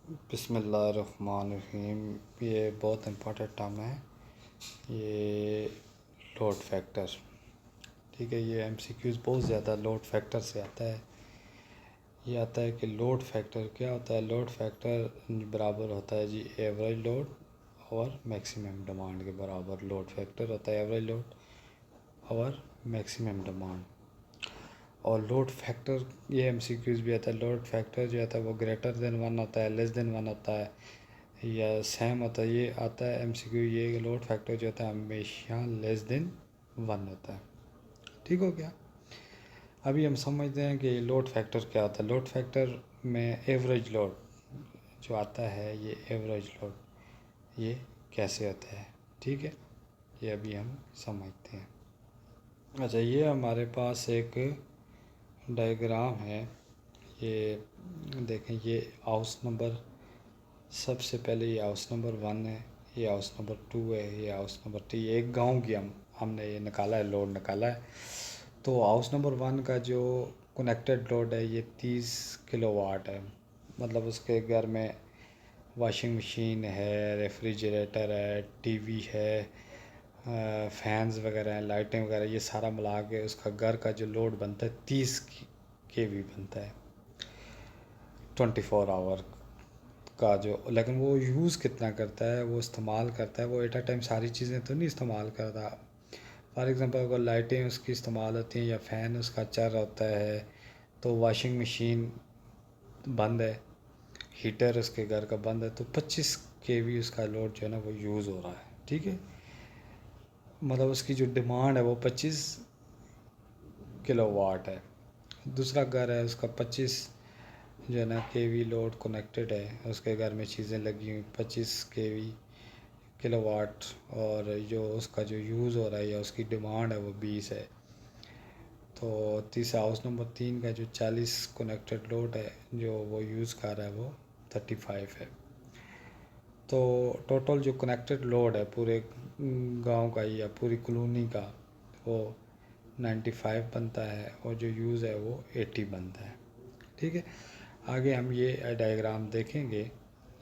बिस्मिल्लाहिर्रहमानिर्रहीम। ये बहुत इम्पोर्टेंट टर्म है, ये लोड फैक्टर। ठीक है, ये एमसीक्यूज़ बहुत ज़्यादा लोड फैक्टर से आता है। ये आता है कि लोड फैक्टर क्या होता है। लोड फैक्टर बराबर होता है जी एवरेज लोड और मैक्सिमम डिमांड के बराबर लोड फैक्टर होता है। एवरेज लोड और मैक्सिमम डिमांड। और लोड फैक्टर ये एमसीक्यूज़ भी आता है। लोड फैक्टर जो आता है वो ग्रेटर देन 1 होता है, लेस देन 1 होता है या सेम होता है। ये आता है एमसीक्यू, ये लोड फैक्टर जो होता है हमेशा लेस देन 1 होता है। ठीक हो गया। अभी हम समझते हैं कि लोड फैक्टर क्या होता है। लोड फैक्टर में एवरेज लोड जो आता है, ये एवरेज लोड ये कैसे होता है। ठीक है, ये अभी हम समझते हैं। अच्छा, ये हमारे पास एक डायग्राम है। ये देखें, ये हाउस नंबर, सबसे पहले ये हाउस नंबर 1 है, ये हाउस नंबर 2 है, ये हाउस नंबर 3। एक गांव की हमने ये निकाला है, लोड निकाला है। तो हाउस नंबर 1 का जो कनेक्टेड लोड है ये 30 किलोवाट है। मतलब उसके घर में वॉशिंग मशीन है, रेफ्रिजरेटर है, टीवी है, फैंस वगैरह हैं, लाइटें वगैरह, ये सारा मिला के उसका घर का जो लोड बनता है 30 केवी बनता है 24 आवर का जो। लेकिन वो यूज़ कितना करता है, वो इस्तेमाल करता है, वो एट अ टाइम सारी चीज़ें तो नहीं इस्तेमाल करता। फॉर एग्ज़ाम्पल अगर लाइटें उसकी इस्तेमाल होती हैं या फ़ैन उसका चल होता है, तो वॉशिंग मशीन बंद है, हीटर उसके घर का बंद है, तो 25 केवी उसका लोड जो है ना वो यूज़ हो रहा है। ठीक है, मतलब उसकी जो डिमांड है वो 25 किलोवाट है। दूसरा घर है, उसका 25 जो है ना केवी लोड कनेक्टेड है, उसके घर में चीज़ें लगी हुई 25 केवी किलोवाट, और जो उसका जो यूज़ हो रहा है या उसकी डिमांड है वो 20 है। तो तीसरा हाउस नंबर 3 का जो 40 कनेक्टेड लोड है जो वो यूज़ कर रहा है वो 35 है। तो टोटल जो कनेक्टेड लोड है पूरे गांव का या पूरी कॉलोनी का वो 95 बनता है, और जो यूज़ है वो 80 बनता है। ठीक है, आगे हम ये डायग्राम देखेंगे।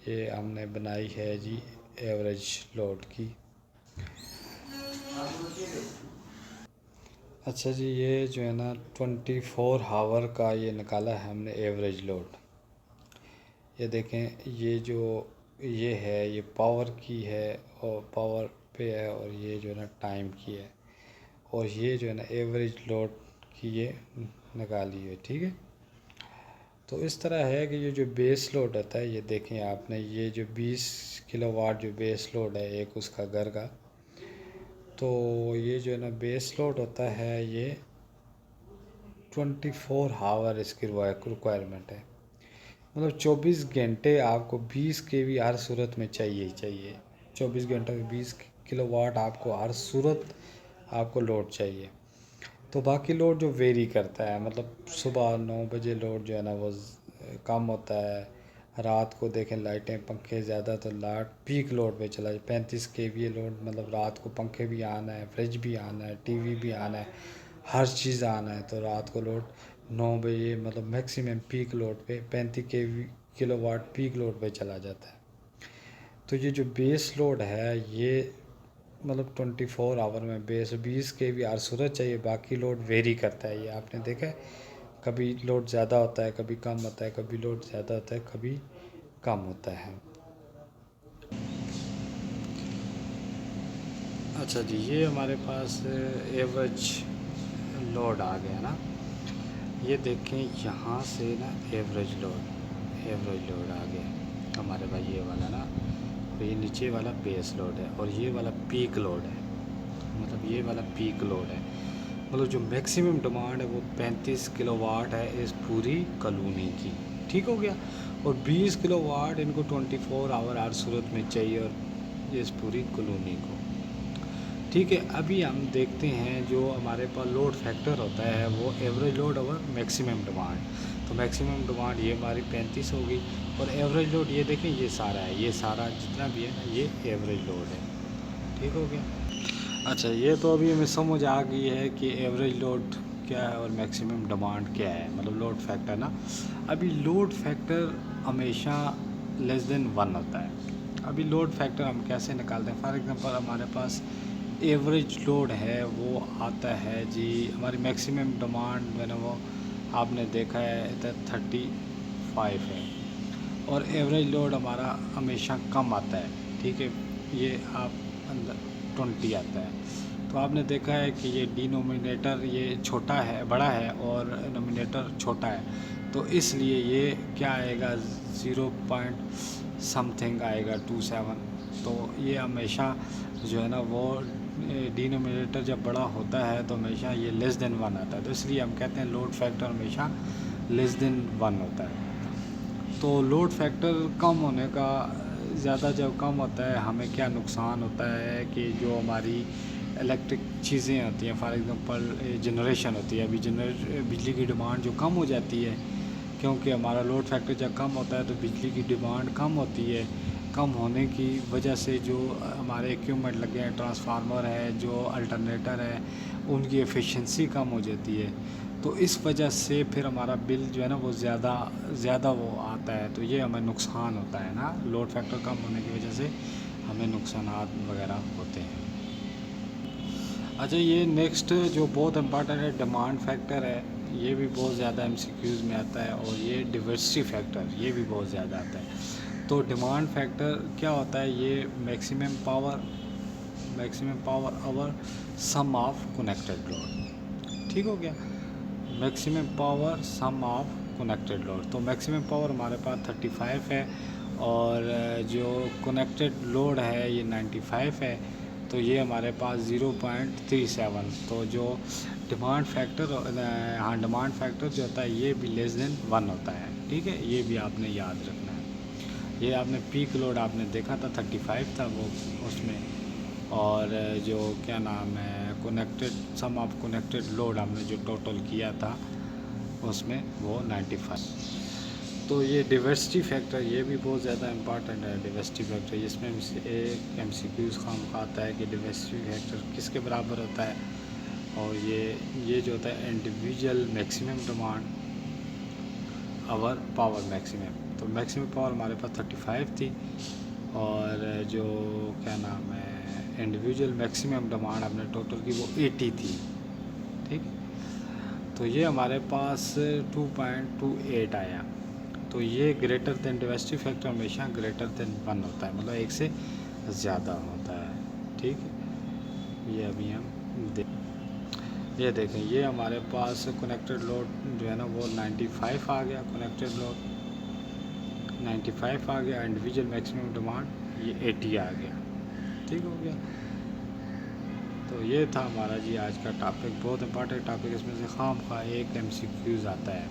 ये हमने बनाई है जी एवरेज लोड की। अच्छा जी, ये जो है ना 24 आवर का ये निकाला है हमने एवरेज लोड। ये देखें, ये जो ये है ये पावर की है और पावर पे है, और ये जो है ना टाइम की है, और ये जो है ना एवरेज लोड की ये निकाली है। ठीक है, तो इस तरह है कि ये जो बेस लोड होता है, ये देखें आपने, ये जो 20 किलोवाट जो बेस लोड है एक उसका घर का, तो ये जो है ना बेस लोड होता है ये 24 आवर इसकी रिक्वायरमेंट है। मतलब 24 घंटे आपको 20 केवी हर सूरत में चाहिए ही चाहिए। 24 घंटे में 20 किलोवाट आपको हर सूरत आपको लोड चाहिए। तो बाकी लोड जो वेरी करता है, मतलब सुबह 9 बजे लोड जो है ना वो कम होता है। रात को देखें लाइटें पंखे ज़्यादा, तो लाट पीक लोड पे चला जाए 35 केवी लोड। मतलब रात को पंखे भी आना है, फ्रिज भी आना है, टीवी भी आना है, हर चीज़ आना है। तो रात को लोड 9 बजे मतलब मैक्सिमम पीक लोड पे 35 किलोवाट पीक लोड पे चला जाता है। तो ये जो बेस लोड है ये मतलब 24 आवर में बेस 20 के भी हर सूरत चाहिए। बाकी लोड वेरी करता है, ये आपने देखा है, कभी लोड ज़्यादा होता है, कभी कम होता है, कभी लोड ज़्यादा होता है, कभी कम होता है। अच्छा जी, ये हमारे पास एवरेज लोड आ गया ना। ये देखें यहाँ से ना एवरेज लोड आ गया हमारे पास, ये वाला ना। तो ये नीचे वाला बेस लोड है और ये वाला पीक लोड है। मतलब ये वाला पीक लोड है, मतलब जो मैक्सिमम डिमांड है वो 35 किलोवाट है इस पूरी कॉलोनी की। ठीक हो गया, और 20 किलोवाट इनको 24 आवर हर सूरत में चाहिए, और इस पूरी कॉलोनी को। ठीक है, अभी हम देखते हैं जो हमारे पास लोड फैक्टर होता है वो एवरेज लोड और मैक्सिमम डिमांड। तो मैक्सिमम डिमांड ये हमारी 35 होगी, और एवरेज लोड ये देखें ये सारा है, ये सारा जितना भी है ना ये एवरेज लोड है। ठीक हो गया। अच्छा, ये तो अभी हमें समझ आ गई है कि एवरेज लोड क्या है और मैक्सिमम डिमांड क्या है, मतलब लोड फैक्टर ना। अभी लोड फैक्टर हमेशा लेस देन 1 होता है। अभी लोड फैक्टर हम कैसे निकालते हैं? फॉर एग्जांपल हमारे पास एवरेज लोड है वो आता है जी, हमारी मैक्सिमम डिमांड मैंने वो आपने देखा है इधर 35 है, और एवरेज लोड हमारा हमेशा कम आता है, ठीक है। ये आप अंदर 20 आता है। तो आपने देखा है कि ये डिनोमिनेटर ये छोटा है, बड़ा है, और नोमिनेटर छोटा है, तो इसलिए ये क्या आएगा, 0 पॉइंट समथिंग आएगा 27। तो ये हमेशा जो है ना वो डिनोमिनेटर जब बड़ा होता है तो हमेशा ये लेस देन 1 आता है, तो इसलिए हम कहते हैं लोड फैक्टर हमेशा लेस देन 1 होता है। तो लोड फैक्टर कम होने का, ज़्यादा जब कम होता है हमें क्या नुकसान होता है कि जो हमारी इलेक्ट्रिक चीज़ें होती हैं, फॉर एग्जांपल जनरेशन होती है, अभी बिजली की डिमांड जो कम हो जाती है, क्योंकि हमारा लोड फैक्टर जब कम होता है तो बिजली की डिमांड कम होती है। कम होने की वजह से जो हमारे इक्विपमेंट लगे हैं, ट्रांसफार्मर है, जो अल्टरनेटर है, उनकी एफिशिएंसी कम हो जाती है। तो इस वजह से फिर हमारा बिल जो है ना वो ज़्यादा वो आता है, तो ये हमें नुकसान होता है ना, लोड फैक्टर कम होने की वजह से हमें नुकसान वगैरह होते हैं। अच्छा, ये नेक्स्ट जो बहुत इम्पॉर्टेंट है, डिमांड फैक्टर है, ये भी बहुत ज़्यादा एमसीक्यूज़ में आता है, और ये डिवर्सिटी फैक्टर ये भी बहुत ज़्यादा आता है। तो डिमांड फैक्टर क्या होता है, ये maximum power over sum of connected load, ठीक हो गया। Maximum power sum of connected load, तो मैक्सिमम पावर हमारे पास 35 है, और जो कनेक्टेड लोड है ये 95 है, तो ये हमारे पास 0.37। तो जो डिमांड फैक्टर, हाँ, डिमांड फैक्टर जो होता है ये भी लेस देन 1 होता है, ठीक है। ये भी आपने याद रखना है। ये आपने पीक लोड आपने देखा था 35 था वो उसमें, और जो क्या नाम है connected sum of connected load हमने जो टोटल किया था उसमें वो 95। तो ये डिवर्सिटी फैक्टर ये भी बहुत ज़्यादा इम्पॉर्टेंट है। डिवर्सिटी फैक्टर इसमें एक एमसीक्यूज़ काम आता है कि डिवर्सिटी फैक्टर किसके बराबर होता है, और ये जो होता है individual maximum demand over power maximum. तो मैक्सिमम पावर हमारे पास 35 थी, और जो क्या नाम है इंडिविजुअल मैक्सिमम डिमांड हमने टोटल की वो 80 थी, ठीक। तो ये हमारे पास 2.28 आया। तो ये ग्रेटर देन डिवर्सिटी फैक्टर हमेशा ग्रेटर देन 1 होता है, मतलब एक से ज़्यादा होता है, ठीक है। ये अभी हम ये देखें, ये हमारे पास कनेक्टेड लोड जो है ना वो 95 आ गया, कनेक्टेड लोड 95 आ गया, इंडिविजुअल मैक्सिमम डिमांड ये 80 आ गया, ठीक हो गया। तो ये था हमारा जी आज का टॉपिक, बहुत इंपॉर्टेंट टॉपिक, इसमें से खाम खा एक एमसीक्यूज़ आता है।